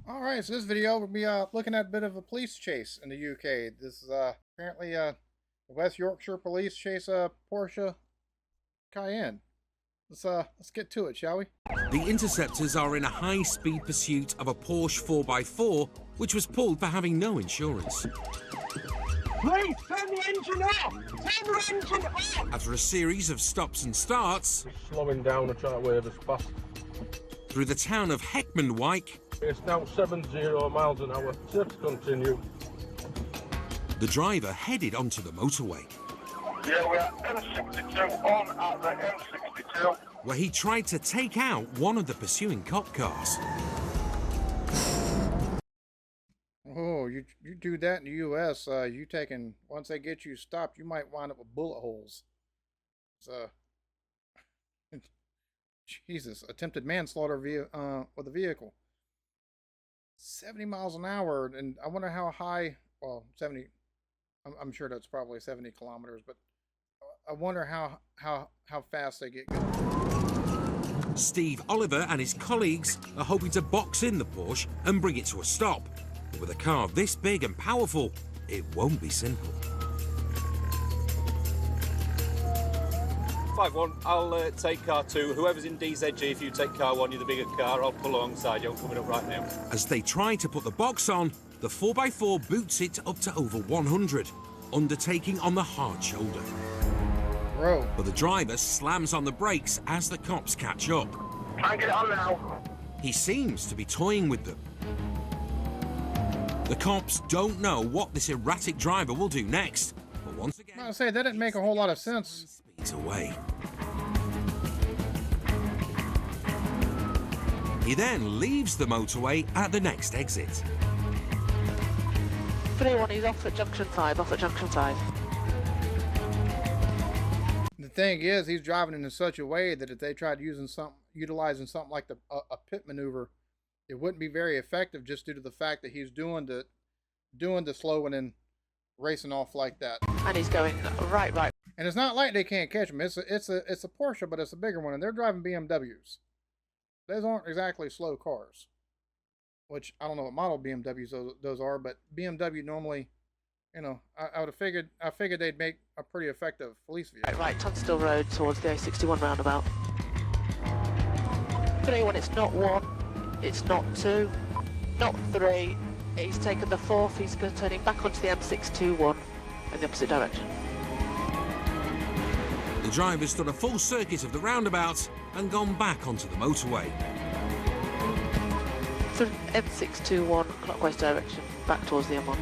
All right, so this video we'll be looking at a bit of a police chase in the UK. This is apparently the West Yorkshire police chase a Porsche Cayenne. Let's get to it, shall we? The interceptors are in a high-speed pursuit of a Porsche 4x4, which was pulled for having no insurance. Please, turn the engine off! Turn the engine off! After a series of stops and starts, Just slowing down and trying to wave us past. through the town of Heckmondwike, It's now 70 miles an hour. Let's continue. the driver headed onto the motorway, Yeah, we're at M62 on at the M62. where he tried to take out one of the pursuing cop cars. Oh, you do that in the US, once they get you stopped, you might wind up with bullet holes. So, Jesus, attempted manslaughter with a vehicle. 70 miles an hour, and I wonder how high. Well, 70. I'm sure that's probably 70 kilometers, but I wonder how fast they get going. Steve Oliver and his colleagues are hoping to box in the Porsche and bring it to a stop. But with a car this big and powerful, it won't be simple. 5-1, I'll take car 2. Whoever's in DZG, if you take car 1, you're the bigger car. I'll pull alongside you. I'm coming up right now. As they try to put the box on, the 4x4 boots it up to over 100, undertaking on the hard shoulder. Bro, But the driver slams on the brakes as the cops catch up. Try and get it on now. He seems to be toying with them. The cops don't know what this erratic driver will do next, but once again, I say that didn't make a whole lot of sense. speeds away. He then leaves the motorway at the next exit. 3-1, he's off at junction 5, off at junction 5. The thing is, he's driving in such a way that if they tried utilizing something like a pit maneuver, it wouldn't be very effective, just due to the fact that he's doing the slowing and racing off like that. And he's going right. And it's not like they can't catch him. It's a Porsche, but it's a bigger one, and they're driving BMWs. Those aren't exactly slow cars. Which I don't know what model BMWs those are, but BMW normally, you know, I figured they'd make a pretty effective police vehicle. Right, Tunstall Road towards the A61 roundabout. 3-1, it's not 1, it's not 2, not 3. He's taken the 4th, he's going to turn him back onto the M621 in the opposite direction. The driver's done a full circuit of the roundabout and gone back onto the motorway. So M621 clockwise direction, back towards the M1.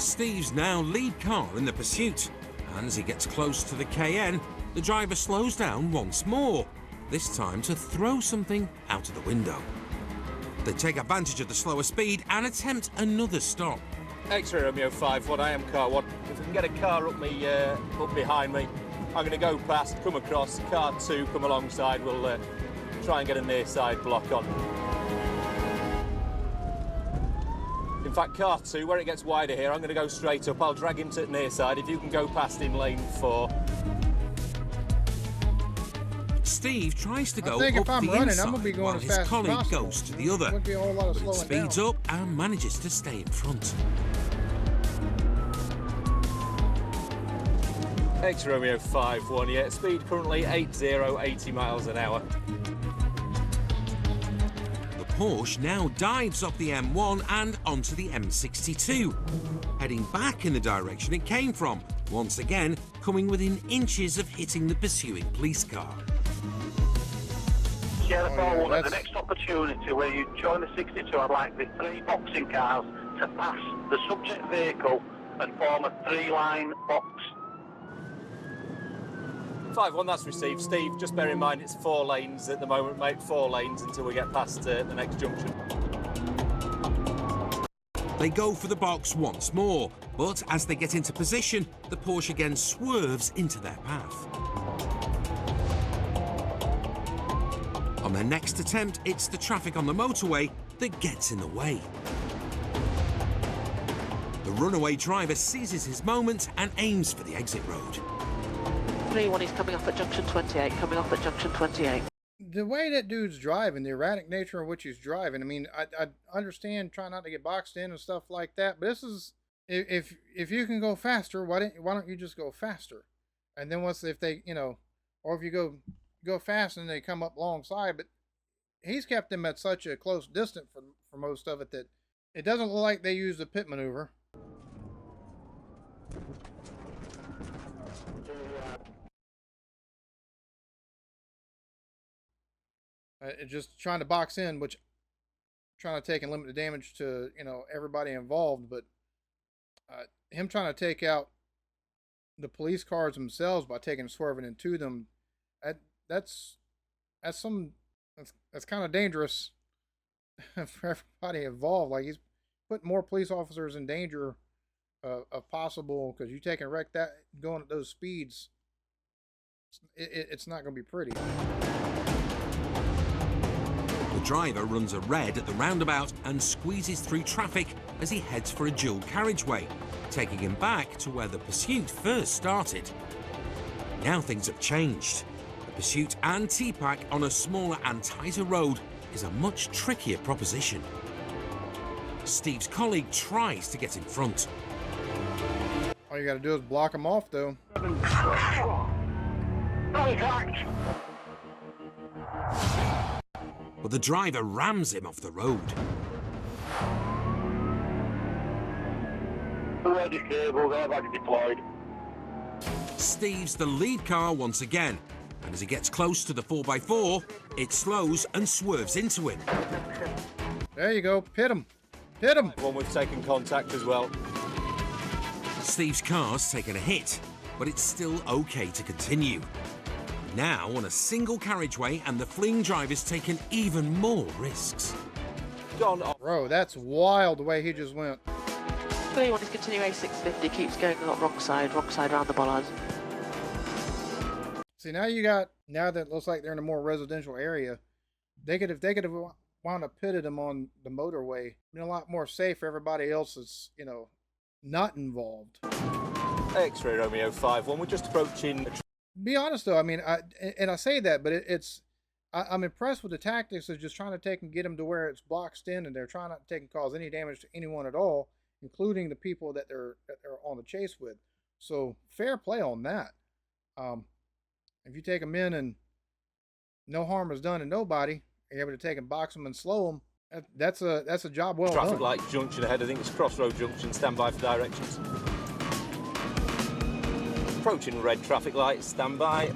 Steve's now lead car in the pursuit, and as he gets close to the Cayenne, the driver slows down once more, this time to throw something out of the window. They take advantage of the slower speed and attempt another stop. X-ray Romeo 5-1, I am car 1. If we can get a car up behind me, I'm going to go past, come across, car 2, come alongside. We'll try and get a near side block on. In fact, car 2, where it gets wider here, I'm going to go straight up. I'll drag him to the near side. If you can go past in lane 4. Steve tries to go I think up if I'm the running, inside I'm gonna be going while as his fast as colleague possible. goes to the other. Wouldn't be a whole lot of But he slowing speeds down. up and manages to stay in front. X Romeo 5-1, yeah, speed currently 80 miles an hour. The Porsche now dives up the M1 and onto the M62, heading back in the direction it came from, once again coming within inches of hitting the pursuing police car. Sierra Oh, yeah, 4-1, at the that's- next opportunity where you join the 62, I'd like the 3 boxing cars to pass the subject vehicle and form a 3-line box. 5-1, that's received. Steve, just bear in mind it's 4 lanes at the moment, mate. 4 lanes until we get past the next junction. They go for the box once more, but as they get into position, the Porsche again swerves into their path. On their next attempt, it's the traffic on the motorway that gets in the way. The runaway driver seizes his moment and aims for the exit road. 3-1, he's coming off at junction 28, coming off at junction 28. The way that dude's driving, the erratic nature in which he's driving. I mean, I understand trying not to get boxed in and stuff like that, but this is if you can go faster, why don't you just go faster? And then once if they or if you go fast and they come up alongside, but he's kept them at such a close distance for most of it that it doesn't look like they used a pit maneuver. Just trying to box in, which trying to take and limit the damage to everybody involved, but him trying to take out the police cars themselves by taking and swerving into them, that's kind of dangerous for everybody involved. Like he's putting more police officers in danger of possible, because you take and wreck that going at those speeds. It's not going to be pretty. The driver runs a red at the roundabout and squeezes through traffic as he heads for a dual carriageway, taking him back to where the pursuit first started. Now things have changed. The pursuit and T-Pack on a smaller and tighter road is a much trickier proposition. Steve's colleague tries to get in front. All you got to do is block him off, though. But the driver rams him off the road. Ready cable, go back deployed. Steve's the lead car once again, and as he gets close to the 4x4, it slows and swerves into him. There you go, pit him. Hit him! One we've taken contact as well. Steve's car's taken a hit, but it's still okay to continue. Now on a single carriageway, and the fleeing driver's taken even more risks. John, Bro, that's wild the way he just went. Clearly want to continue A650, keeps going wrong side around the bollard. See, now that it looks like they're in a more residential area, they could have wound up pitted them on the motorway. Been a lot more safe for everybody else that's, not involved. X-ray Romeo 5-1, we're just approaching. Be honest though, I mean, I say that, but I'm impressed with the tactics of just trying to take and get them to where it's boxed in, and they're trying not to take and cause any damage to anyone at all, including the people that they're on the chase with. So fair play on that. If you take them in and no harm is done to nobody, you're able to take and box them and slow them. That's a job well done. Traffic light junction ahead, I think it's Crossroad Junction, stand by for directions. Approaching red traffic light, stand by.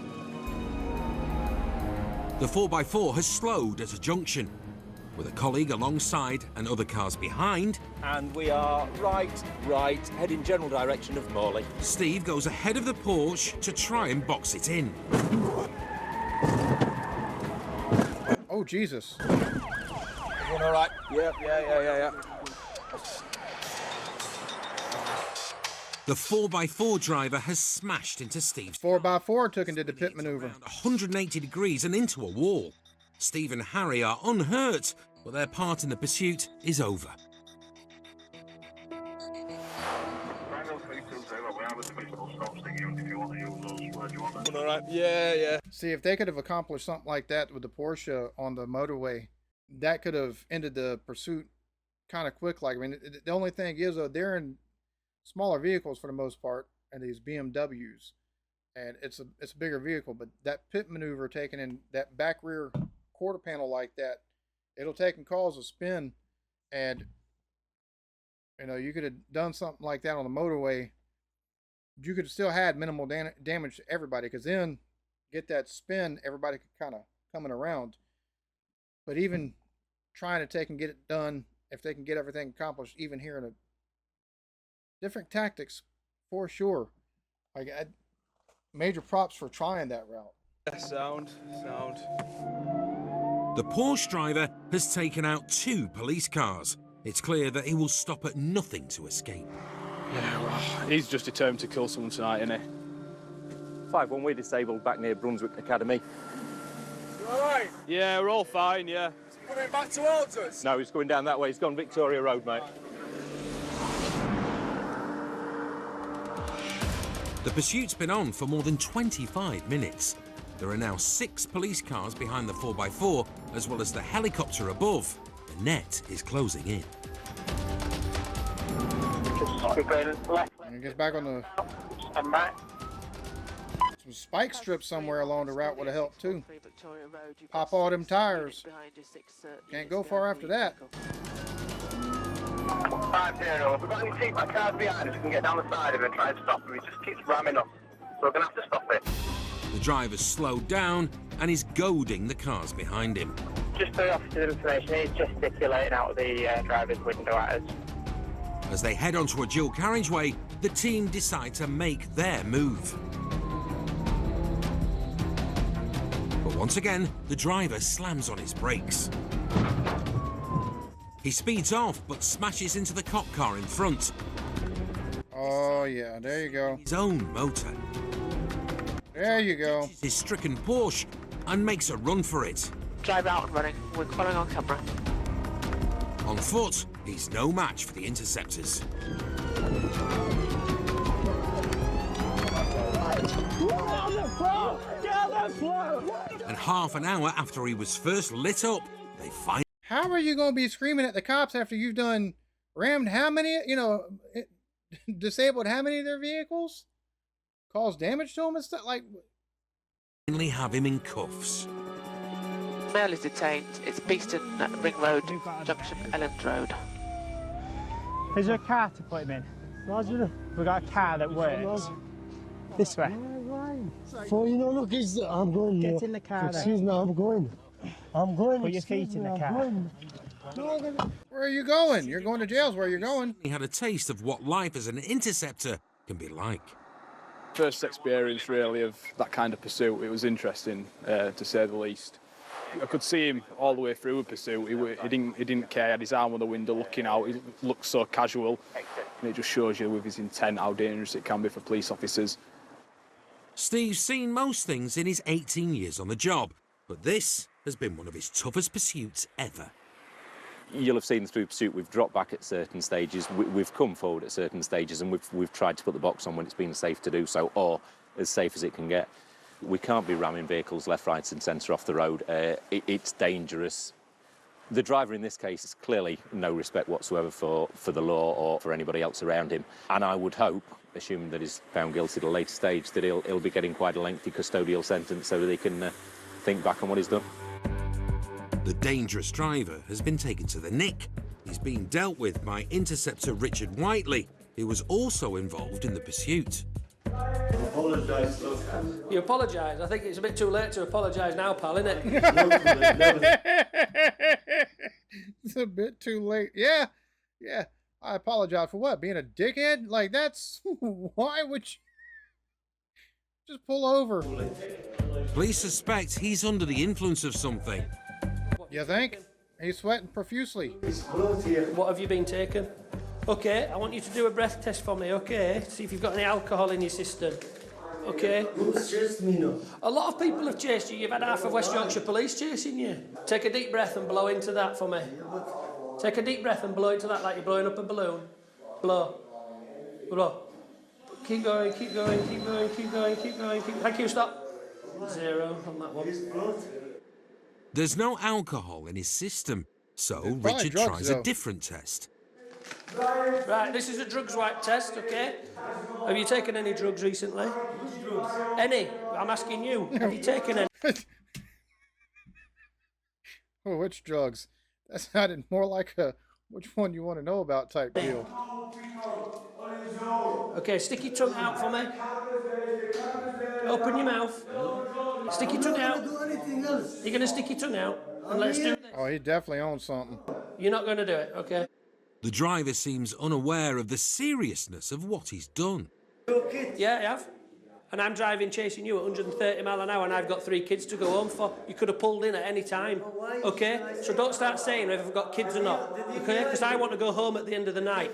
The 4x4 has slowed at a junction, with a colleague alongside and other cars behind. And we are right, heading general direction of Morley. Steve goes ahead of the Porsche to try and box it in. Oh, Jesus. Everyone all right? Yeah. The 4x4 driver has smashed into Steve's 4x4 took and did the pit maneuver. around 180 degrees and into a wall. Steve and Harry are unhurt, but their part in the pursuit is over. All right? Yeah. See, if they could have accomplished something like that with the Porsche on the motorway, that could have ended the pursuit kind of quick. Like, I mean, the only thing is, though, they're in smaller vehicles for the most part, and these BMWs, and it's a bigger vehicle. But that pit maneuver, taking in that back rear quarter panel like that, it'll take and cause a spin, and you could have done something like that on the motorway. You could have still had minimal damage to everybody, because then get that spin, everybody could kind of coming around. But even trying to take and get it done, if they can get everything accomplished, even here in a different tactics, for sure. Like, major props for trying that route. Sound. The Porsche driver has taken out 2 police cars. It's clear that he will stop at nothing to escape. Yeah, well, he's just determined to kill someone tonight, isn't he? 5-1, we're disabled back near Brunswick Academy. You all right? Yeah, we're all fine, yeah. Is he coming back towards us? No, he's going down that way. He's gone Victoria Road, mate. The pursuit's been on for more than 25 minutes. There are now 6 police cars behind the 4x4, as well as the helicopter above. The net is closing in. And it gets back on the... Some spike strips somewhere along the route would have helped too. Pop all them tires. Can't go far after that. 5-0. If we've got any seatback cars behind us, we can get down the side of it and try and stop him. He just keeps ramming up. So we're going to have to stop it. The driver's slowed down and is goading the cars behind him. Just for the officer's information, he's gesticulating out of the driver's window at us. As they head onto a dual carriageway, the team decide to make their move. But once again, the driver slams on his brakes. He speeds off, but smashes into the cop car in front. Oh yeah, there you go. His own motor. There you go. His stricken Porsche and makes a run for it. Drive out and running. We're following on camera. On foot, he's no match for the interceptors. And half an hour after he was first lit up, they find... How are you going to be screaming at the cops after you've done rammed how many, disabled how many of their vehicles? Caused damage to them and stuff? Like... Finally have him in cuffs. Male is detained. It's Beeston Ring Road, Junction Elland Road. Is there a car to put him in? Roger. We've got a car that works. This way. So, look, I'm going. Get in the car then. Excuse me, I'm going. Put your feet in the car. Where are you going? You're going to jail's where you're going. He had a taste of what life as an interceptor can be like. First experience, really, of that kind of pursuit. It was interesting, to say the least. I could see him all the way through the pursuit. He didn't care. He had his arm on the window looking out. He looked so casual. And it just shows you with his intent how dangerous it can be for police officers. Steve's seen most things in his 18 years on the job, but this has been one of his toughest pursuits ever. You'll have seen through pursuit we've dropped back at certain stages, we've come forward at certain stages, and we've tried to put the box on when it's been safe to do so, or as safe as it can get. We can't be ramming vehicles left, right and centre off the road. It's dangerous. The driver in this case is clearly no respect whatsoever for the law or for anybody else around him. And I would hope, assuming that he's found guilty at a later stage, that he'll be getting quite a lengthy custodial sentence so that he can think back on what he's done. The dangerous driver has been taken to the Nick. He's being dealt with by Interceptor Richard Whiteley, who was also involved in the pursuit. You apologise? I think it's a bit too late to apologise now, pal, isn't it? It's a bit too late. Yeah. I apologize for what? Being a dickhead? Like, that's... Why would you... Just pull over. Police suspect he's under the influence of something. You think? He's sweating profusely. What have you been taken? Okay, I want you to do a breath test for me, okay? See if you've got any alcohol in your system. Okay? Who's chased me now? A lot of people have chased you. You've had half of West Yorkshire Police chasing you. Take a deep breath and blow into that for me. Take a deep breath and blow into that like you're blowing up a balloon. Blow. Blow. Keep going, keep going, keep going, keep going, keep going, keep... Thank you, stop. 0 on that one. There's no alcohol in his system, so Richard tries a different test. Right, this is a drugs wipe test, okay? Have you taken any drugs recently? Any? I'm asking you. Have you taken any? Oh, which drugs? That sounded more like a which one you want to know about type deal. Okay, stick your tongue out for me. Open your mouth. Stick your tongue out. You're going to stick your tongue out and let's do this. Oh, he definitely owns something. You're not going to do it, okay? The driver seems unaware of the seriousness of what he's done. Yeah, I have. And I'm driving, chasing you at 130 mile an hour, and I've got 3 kids to go home for. You could have pulled in at any time, okay? So don't start saying if I've got kids or not, okay? Because I want to go home at the end of the night.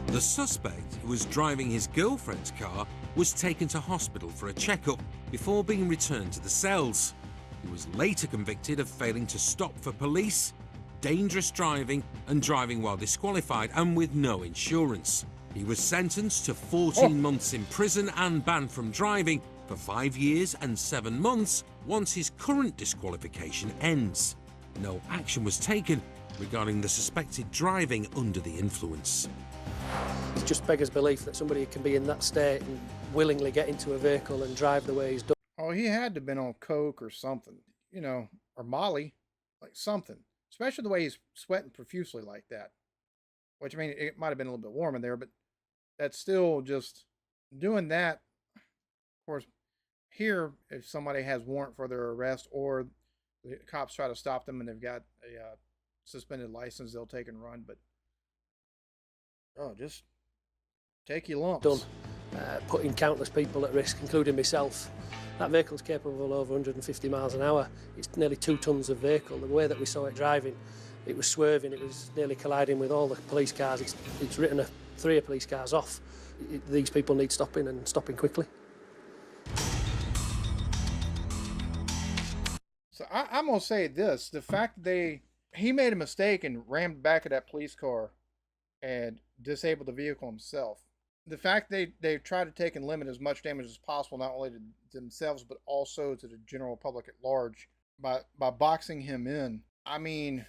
The suspect, who was driving his girlfriend's car, was taken to hospital for a checkup before being returned to the cells. He was later convicted of failing to stop for police, dangerous driving and driving while disqualified and with no insurance. He was sentenced to 14 months in prison and banned from driving for 5 years and 7 months once his current disqualification ends. No action was taken regarding the suspected driving under the influence. It just beggars belief that somebody can be in that state and willingly get into a vehicle and drive the way he's done. Oh, he had to have been on coke or something, you know, or Molly, like something. Especially the way he's sweating profusely like that. Which, I mean, it might have been a little bit warm in there, but that's still just doing that. Of course, here, if somebody has warrant for their arrest or the cops try to stop them and they've got a suspended license, they'll take and run. But, oh, just take your lumps. Done. Putting countless people at risk, including myself. That vehicle's capable of over 150 miles an hour. It's nearly 2 tons of vehicle. The way that we saw it driving, it was swerving, it was nearly colliding with all the police cars. It's written 3 police cars off. These people need stopping and stopping quickly. So I'm going to say this. The fact that he made a mistake and rammed back at that police car and disabled the vehicle himself. The fact they tried to take and limit as much damage as possible, not only to themselves, but also to the general public at large by boxing him in. I mean,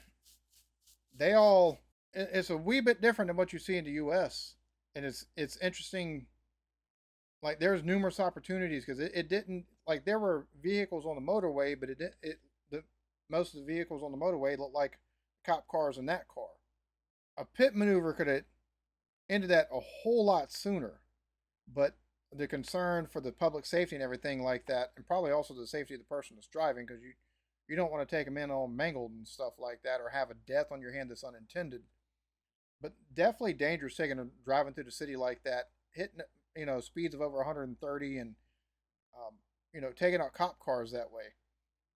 it's a wee bit different than what you see in the U.S. And it's interesting. Like, there's numerous opportunities because it didn't, like, there were vehicles on the motorway, but most of the vehicles on the motorway looked like cop cars in that car. A pit maneuver could have ended that a whole lot sooner, but the concern for the public safety and everything like that, and probably also the safety of the person that's driving, because you don't want to take them in all mangled and stuff like that, or have a death on your hand that's unintended. But definitely dangerous driving through the city like that, hitting, you know, speeds of over 130 and taking out cop cars that way.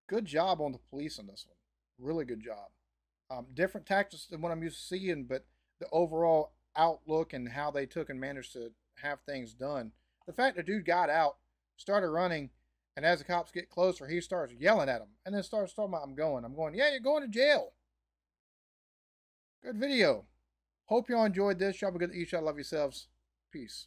Good job on the police on this one. Really good job. Different tactics than what I'm used to seeing, but the overall outlook and how they took and managed to have things done. The fact the dude got out, started running, and as the cops get closer, he starts yelling at them, and then starts talking about, I'm going, yeah, you're going to jail. Good video. Hope y'all enjoyed this. Y'all be good to eat. Y'all love yourselves. Peace.